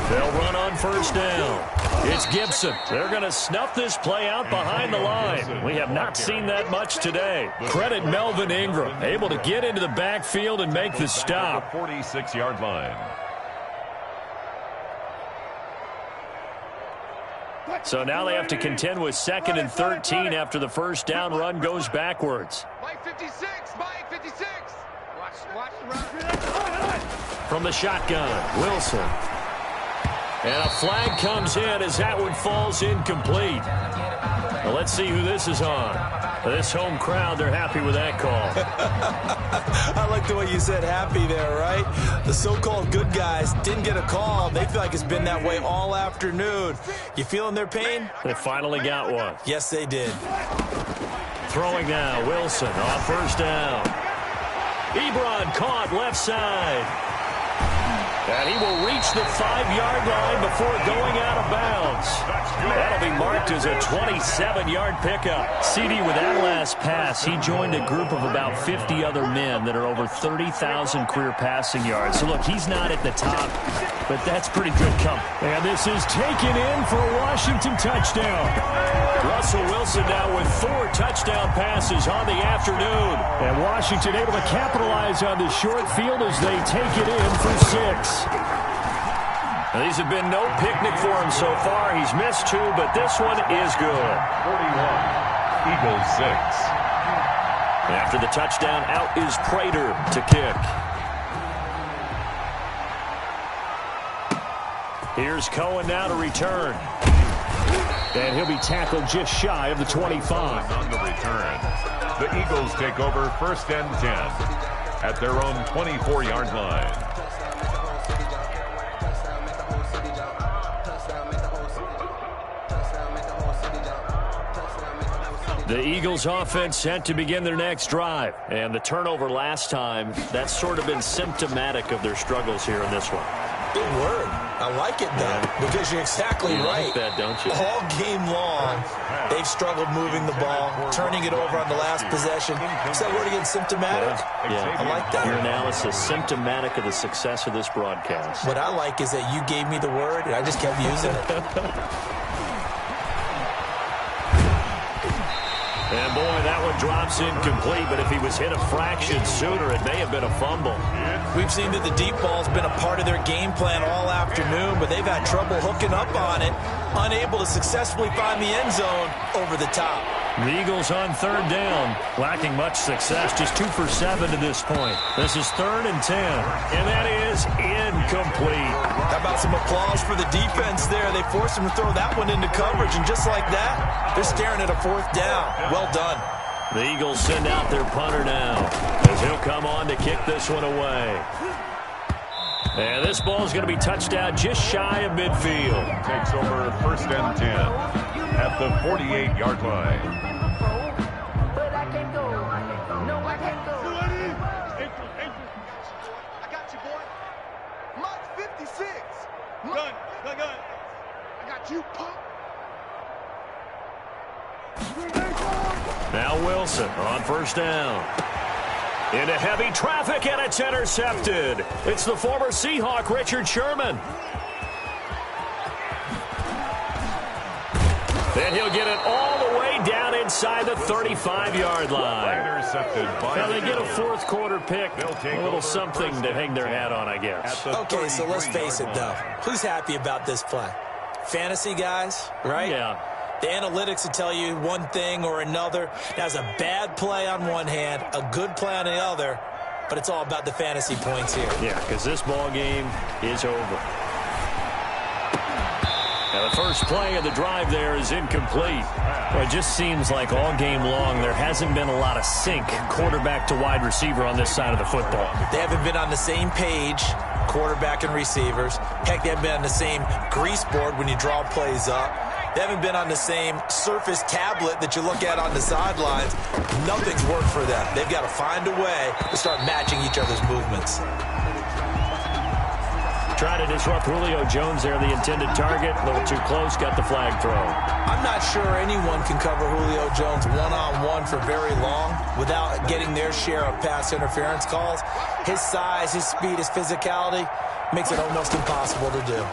S3: They'll run on 1st down. It's Gibson. They're going to snuff this play out behind the line. We have not seen that much today. Credit Melvin Ingram, able to get into the backfield and make the stop.
S6: 46-yard line.
S3: So now they have to contend with 2nd and 13 after the first down run goes backwards.
S7: Mike 56. Watch the run.
S3: From the shotgun, Wilson. And a flag comes in as that one falls incomplete. Now let's see who this is on. This home crowd, they're happy with that call.
S5: I like the way you said happy there, right? The so-called good guys didn't get a call. They feel like it's been that way all afternoon. You feeling their pain?
S3: They finally got one.
S5: Yes, they did.
S3: Throwing now, Wilson on 1st down. Ebron caught left side. And he will reach the 5-yard line before going out of bounds. That'll be marked as a 27-yard pickup. CD, with that last pass, he joined a group of about 50 other men that are over 30,000 career passing yards. So, look, he's not at the top, but that's pretty good company. And this is taken in for a Washington touchdown. Russell Wilson now with 4 touchdown passes on the afternoon. And Washington able to capitalize on the short field as they take it in for 6. Now, these have been no picnic for him so far. He's missed 2, but this one is good.
S6: 41, Eagles 6.
S3: After the touchdown, out is Prater to kick. Here's Cohen now to return. And he'll be tackled just shy of the 25.
S6: On the return, the Eagles take over 1st and 10 at their own 24-yard line.
S3: The Eagles offense set to begin their next drive. And the turnover last time, that's sort of been symptomatic of their struggles here in this one.
S5: Big word. I like it, though, because you're exactly right.
S3: Like that, don't you?
S5: All game long, they've struggled moving the ball, turning it over on the last possession. Is that word again, symptomatic?
S3: Yeah.
S5: I like that.
S3: Your analysis, symptomatic of the success of this broadcast.
S5: What I like is that you gave me the word, and I just kept using it.
S3: And, boy, that one drops incomplete, but if he was hit a fraction sooner, it may have been a fumble.
S5: We've seen that the deep ball's been a part of their game plan all afternoon, but they've had trouble hooking up on it, unable to successfully find the end zone over the top.
S3: The Eagles on third down, lacking much success, just 2 for 7 to this point. This is 3rd and 10, and that is incomplete.
S5: How about some applause for the defense there? They forced him to throw that one into coverage, and just like that, they're staring at a 4th down. Well done.
S3: The Eagles send out their punter now, as he'll come on to kick this one away. And this ball is going to be touched out just shy of midfield.
S6: Takes over 1st and 10 at the 48-yard line.
S3: Now Wilson on 1st down. Into heavy traffic, and it's intercepted. It's the former Seahawk, Richard Sherman. And he'll get it all the way down inside the 35-yard line.
S6: Intercepted by
S3: now they get a 4th quarter pick, a little something to hang their hat on, I guess.
S5: Okay, so let's face it, though. Who's happy about this play? Fantasy guys, right?
S3: Yeah.
S5: The analytics will tell you one thing or another. That's a bad play on one hand, a good play on the other, but it's all about the fantasy points here.
S3: Yeah, because this ball game is over. Now the first play of the drive there is incomplete. Well, it just seems like all game long there hasn't been a lot of sync quarterback to wide receiver on this side of the football.
S5: They haven't been on the same page, quarterback and receivers. Heck, they haven't been on the same grease board when you draw plays up. They haven't been on the same Surface tablet that you look at on the sidelines. Nothing's worked for them. They've got to find a way to start matching each other's movements.
S3: Trying to disrupt Julio Jones there, the intended target. A little too close, got the flag thrown.
S5: I'm not sure anyone can cover Julio Jones one-on-one for very long without getting their share of pass interference calls. His size, his speed, his physicality makes it almost impossible to do.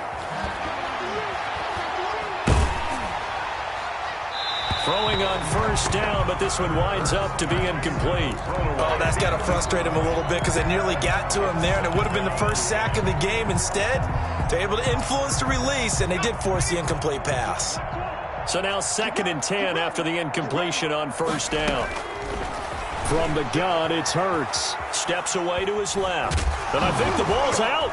S3: Throwing on 1st down, but this one winds up to be incomplete.
S5: Oh, that's got to frustrate him a little bit because they nearly got to him there, and it would have been the first sack of the game. Instead, they're able to influence the release, and they did force the incomplete pass.
S3: So now 2nd and 10 after the incompletion on 1st down. From the gun, it's Hurts. Steps away to his left. And I think the ball's out.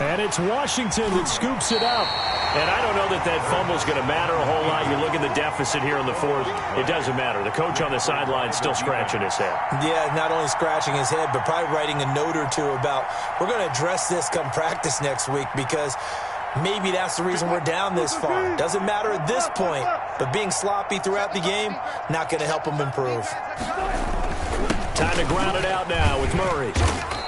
S3: And it's Washington that scoops it up. And I don't know that that fumble's going to matter a whole lot. You look at the deficit here in the 4th. It doesn't matter. The coach on the sideline still scratching his head.
S5: Yeah, not only scratching his head, but probably writing a note or two about, we're going to address this come practice next week because maybe that's the reason we're down this far. Doesn't matter at this point, but being sloppy throughout the game, not going to help him improve.
S3: Time to ground it out now with Murray.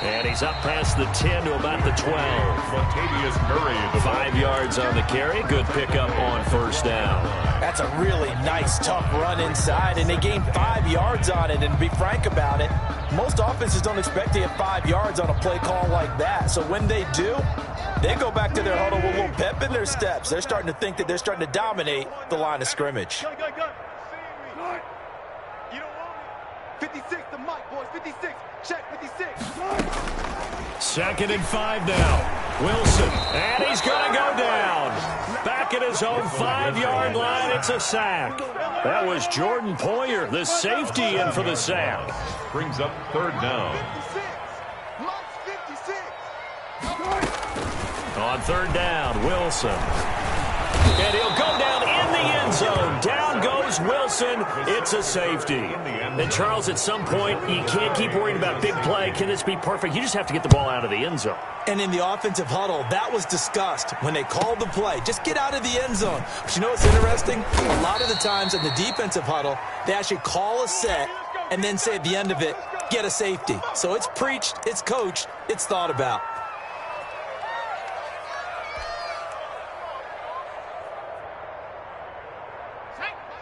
S3: And he's up past the 10 to about the 12.
S6: Latavius Murray.
S3: 5 yards on the carry. Good pickup on 1st down.
S5: That's a really nice, tough run inside, and they gained 5 yards on it. And to be frank about it, most offenses don't expect to get 5 yards on a play call like that. So when they do, they go back to their huddle with a little pep in their steps. They're starting to think that they're starting to dominate the line of scrimmage.
S7: 56, the mic, boys. 56. Check 56.
S3: 2nd and 5 now. Wilson, and he's going to go down. Back at his own 5-yard line, it's a sack. That was Jordan Poyer, the safety, in for the sack.
S6: Brings up 3rd down.
S7: 56.
S3: On 3rd down, Wilson. And he'll go down in the end zone. Down goes Wilson. It's a safety. And, Charles, at some point, you can't keep worrying about big play. Can this be perfect? You just have to get the ball out of the end zone.
S5: And in the offensive huddle, that was discussed when they called the play. Just get out of the end zone. But you know what's interesting? A lot of the times in the defensive huddle, they actually call a set and then say at the end of it, get a safety. So it's preached, it's coached, it's thought about.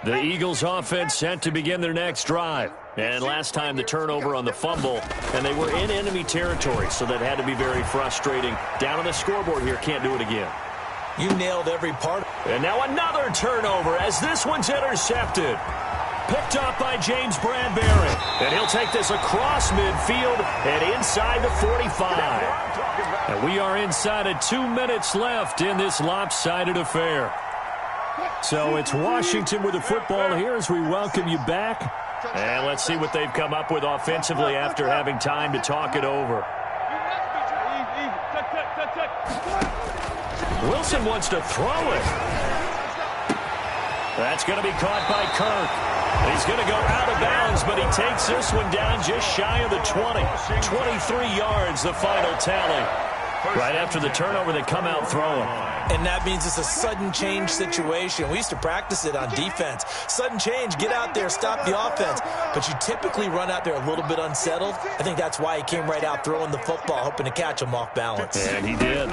S3: The Eagles offense set to begin their next drive. And last time the turnover on the fumble, and they were in enemy territory, so that had to be very frustrating. Down on the scoreboard here, can't do it again.
S5: You nailed every part.
S3: And now another turnover as this one's intercepted. Picked up by James Bradbury. And he'll take this across midfield and inside the 45. And we are inside of 2 minutes left in this lopsided affair. So it's Washington with the football here as we welcome you back. And let's see what they've come up with offensively after having time to talk it over. Wilson wants to throw it. That's going to be caught by Kirk. He's going to go out of bounds, but he takes this one down just shy of the 20. 23 yards, the final tally. Right after the turnover, they come out throwing.
S5: And that means it's a sudden change situation. We used to practice it on defense. Sudden change, get out there, stop the offense. But you typically run out there a little bit unsettled. I think that's why he came right out throwing the football, hoping to catch him off balance.
S3: And he did.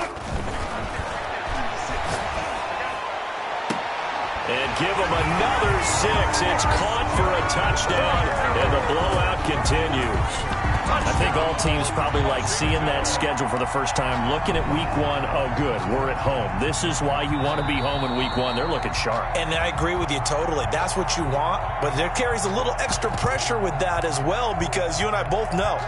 S3: And give him another 6. It's caught for a touchdown, and the blowout continues. I think all teams probably like seeing that schedule for the first time, looking at week 1. Oh, good, we're at home. This is why you want to be home in week 1. They're looking sharp.
S5: And I agree with you totally. That's what you want, but there carries a little extra pressure with that as well, because you and I both know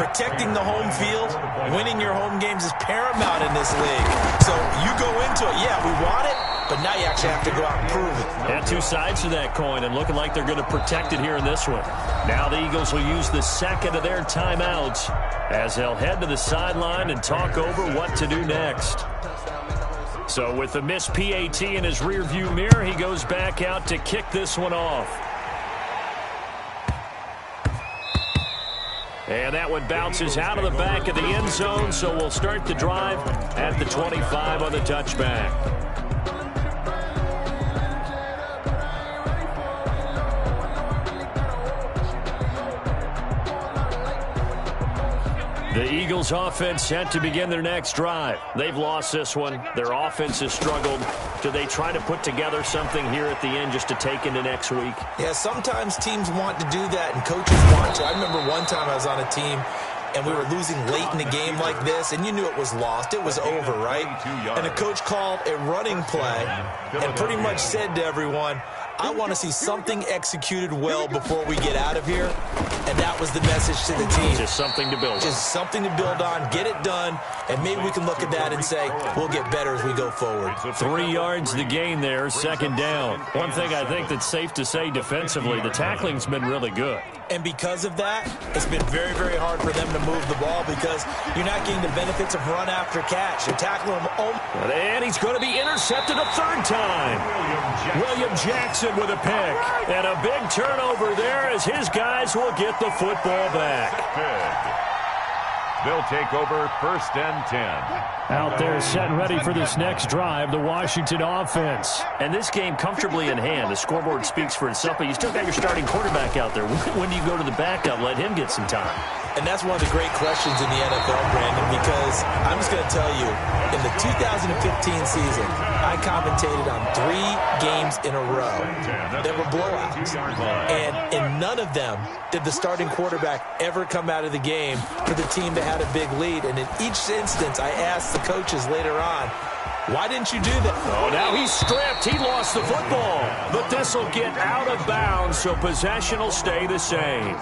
S5: protecting the home field, winning your home games is paramount in this league. So you go into it, yeah, we want it, but now you actually have to go out and prove it.
S3: And 2 sides to that coin, and looking like they're going to protect it here in this one. Now the Eagles will use the second of their timeouts as they'll head to the sideline and talk over what to do next. So with the missed PAT in his rearview mirror, he goes back out to kick this one off. And that one bounces out of the back of the end zone, so we'll start the drive at the 25 on the touchback. The Eagles offense set to begin their next drive. They've lost this one. Their offense has struggled. Do they try to put together something here at the end just to take into next week?
S5: Yeah, sometimes teams want to do that and coaches want to. I remember one time I was on a team and we were losing late in the game like this, and you knew it was lost. It was over, right? And the coach called a running play and pretty much said to everyone, I want to see something executed well before we get out of here. And that was the message to the team.
S3: Just something to build on.
S5: Just something to build on, get it done, and maybe we can look at that and say, we'll get better as we go forward.
S3: 3 yards the gain there, second down. One thing I think that's safe to say defensively, the tackling's been really good.
S5: And because of that, it's been very, very hard for them to move the ball because you're not getting the benefits of run after catch. You're tackling them.
S3: And he's going to be intercepted a third time. William Jackson with a pick. And a big turnover there as his guys will get the football back.
S6: They'll take over 1st and 10.
S3: Out there set and ready for this next drive, the Washington offense. And this game comfortably in hand. The scoreboard speaks for itself, but you still got your starting quarterback out there. When do you go to the backup, let him get some time?
S5: And that's one of the great questions in the NFL, Brandon, because I'm just going to tell you, in the 2015 season, I commentated on 3 games in a row that were blowouts. And in none of them did the starting quarterback ever come out of the game for the team that had a big lead. And in each instance, I asked the coaches later on, why didn't you do that?
S3: Oh, now he's stripped. He lost the football. But this will get out of bounds, so possession will stay the same.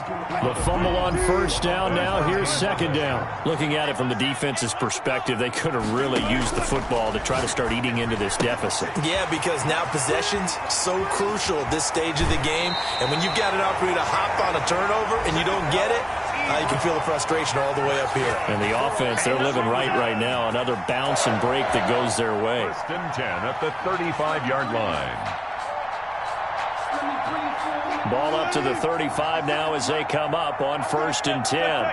S3: The fumble on first down now. Here's second down. Looking at it from the defense's perspective, they could have really used the football to try to start eating into this deficit.
S5: Yeah, because now possession's so crucial at this stage of the game. And when you've got an opportunity to hop on a turnover and you don't get it, you can feel the frustration all the way up here.
S3: And the offense, they're living right now. Another bounce and break that goes their way.
S6: 1st and 10 at the 35-yard line.
S3: Ball up to the 35 now as they come up on 1st and 10.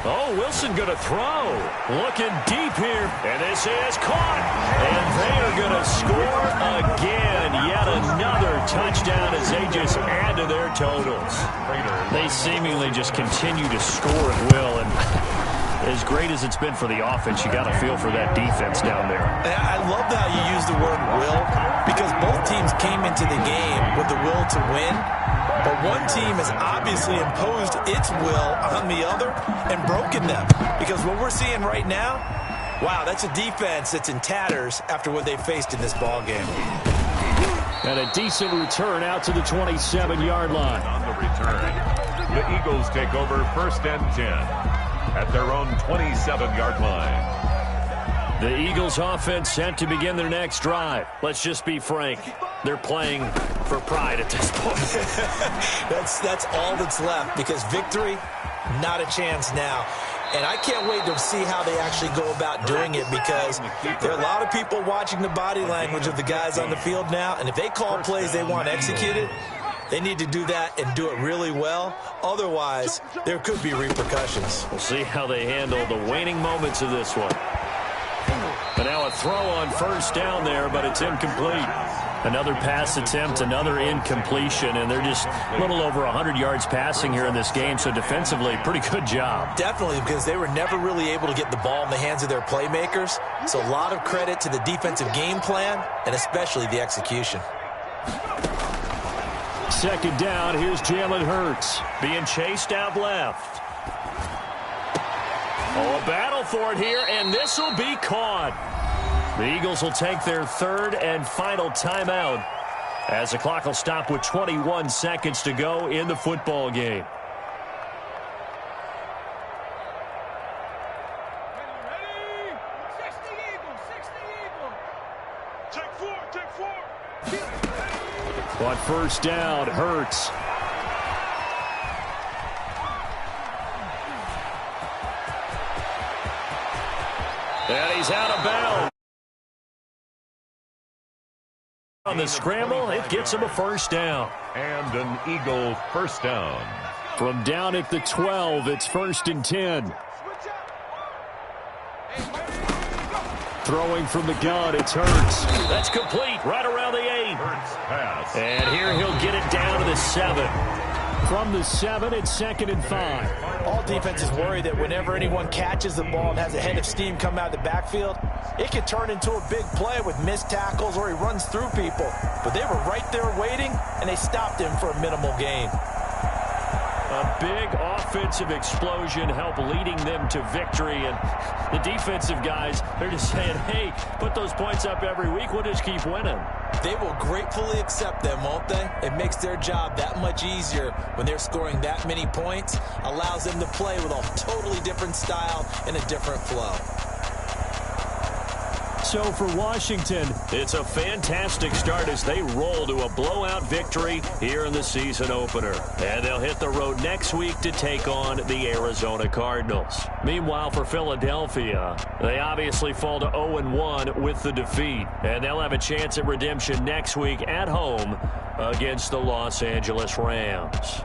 S3: Oh, Wilson going to throw. Looking deep here. And this is caught. And they are going to score again. Yet another touchdown as they just add to their totals. They seemingly just continue to score at will. And as great as it's been for the offense, you got to feel for that defense down there.
S5: I love how you use the word will, because both teams came into the game with the will to win. But one team has obviously imposed its will on the other and broken them. Because what we're seeing right now, Wow, that's a defense that's in tatters after what they faced in this ball game.
S3: And a decent return out to the 27-yard line.
S6: On the return, the Eagles take over 1st and 10 at their own 27-yard line.
S3: The Eagles offense set to begin their next drive. Let's just be frank. They're playing for pride at this point.
S5: That's all that's left, because victory, not a chance now. And I can't wait to see how they actually go about doing it, because there are a lot of people watching the body language of the guys on the field now. And if they call plays they want executed, they need to do that and do it really well. Otherwise, there could be repercussions.
S3: We'll see how they handle the waning moments of this one. But now a throw on 1st down there, but it's incomplete. Another pass attempt, another incompletion, and they're just a little over 100 yards passing here in this game, so defensively, pretty good job.
S5: Definitely, because they were never really able to get the ball in the hands of their playmakers. So a lot of credit to the defensive game plan, and especially the execution.
S3: 2nd down, here's Jalen Hurts being chased out left. Oh, a battle for it here, and this will be caught. The Eagles will take their 3rd and final timeout as the clock will stop with 21 seconds to go in the football game. On 1st down, Hurts. And he's out of bounds. On the scramble, it gets him a 1st down.
S6: And an Eagle 1st down.
S3: From down at the 12, it's 1st and 10. Throwing from the gun, it's Hurts. That's complete, right around the 8.
S6: Hurts pass.
S3: And here he'll get it down to the 7. From the 7, it's 2nd and 5.
S5: All defenses worry that whenever anyone catches the ball and has a head of steam come out of the backfield, it can turn into a big play with missed tackles or he runs through people. But they were right there waiting, and they stopped him for a minimal gain.
S3: A big offensive explosion helped leading them to victory. And the defensive guys, they're just saying, hey, put those points up every week. We'll just keep winning.
S5: They will gratefully accept them, won't they? It makes their job that much easier when they're scoring that many points. Allows them to play with a totally different style and a different flow.
S3: So for Washington, it's a fantastic start as they roll to a blowout victory here in the season opener. And they'll hit the road next week to take on the Arizona Cardinals. Meanwhile, for Philadelphia, they obviously fall to 0-1 with the defeat. And they'll have a chance at redemption next week at home against the Los Angeles Rams.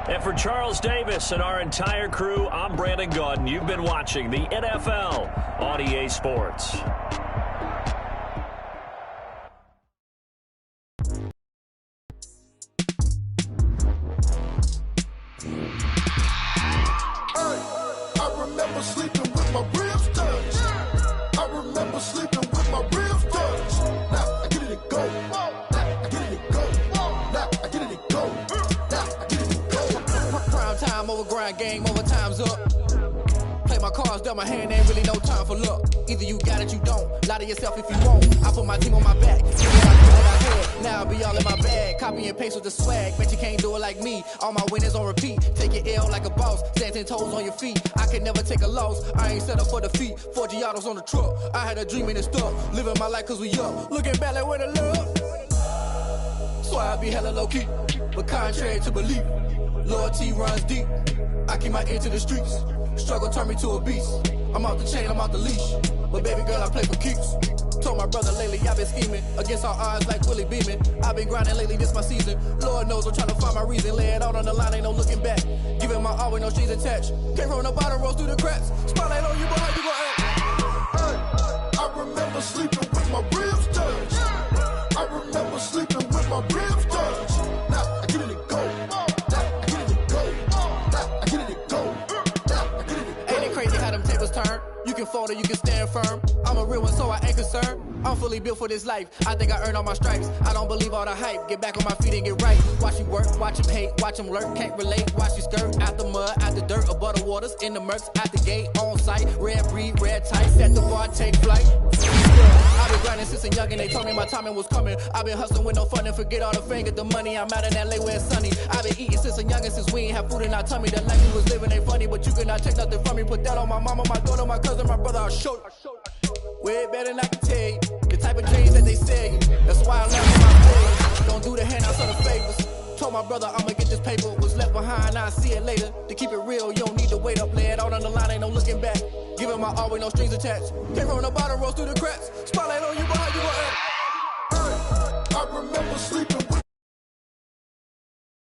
S3: And for Charles Davis and our entire crew, I'm Brandon Gaudin. You've been watching the NFL on EA Sports.
S8: I remember sleeping with my ribs touched. I remember sleeping with my ribs touched. Now I get it and go. Now I get it and go. Now I get it and go. Now I get it and go.
S9: Prime time over grind game, over time's up. Play my cards, dealt my hand, ain't really no time for luck. Either you got it, you don't. Lie to yourself if you won't. I put my team on my back. Now I'll be all in my bag. Copy and paste with the swag. Bet you can't do it like me. All my winners on repeat. Take your L like a boss. Stand 10 toes on your feet. I can never take a loss. I ain't set up for defeat. 4 Giottos on the truck. I had a dream and it stuck. Living my life cause we up. Looking back like where the love. So I be hella low key. But contrary to belief, loyalty runs deep. I keep my ear to the streets. Struggle turned me to a beast. I'm out the chain, I'm out the leash. But baby girl, I play for keeps. Told my brother lately I've been scheming against all odds like Willie Beeman. I've been grinding lately, this my season. Lord knows I'm trying to find my reason. Lay it out on the line, ain't no looking back. Giving my all with no strings attached. Can't roll no bottom, rolls through the cracks. Spotlight on you, but how you gon' act?
S8: I remember sleeping with my ribs touched. I remember sleeping with my ribs touched. Now I get it and go. Now I get it and go. Now I get it and go. Now I get it and go.
S9: Ain't it crazy how them tables turn? You can fold shoulder, you can stand firm. I'm a real one, so I ain't concerned. I'm fully built for this life. I think I earned all my stripes. I don't believe all the hype. Get back on my feet and get right. Watch you work, watch him hate, watch him lurk. Can't relate, watch you skirt. Out the mud, out the dirt, above the waters, in the murks, out the gate, on site. Red breed, red tight, set the bar, take flight. I've been grinding since a young and they told me my timing was coming. I've been hustling with no fun and forget all the fame, get the money. I'm out in LA where it's sunny. I've been eating since a young and since we ain't have food in our tummy. The life we was living ain't funny, but you cannot take nothing from me. Put that on my mama, my daughter, my cousin, my brother, I'll show you. Way better than I can tell you. The type of dreams that they sell you. That's why I love my page. Don't do the handouts or the favors. Told my brother I'ma get this paper. Was left behind, I'll see it later. To keep it real, you don't need to wait up. Lay it out on the line, ain't no looking back. Giving my all with no strings attached. Came from the bottom, rose through the cracks. Spotlight on you, but how you gonna act?
S8: I remember sleeping with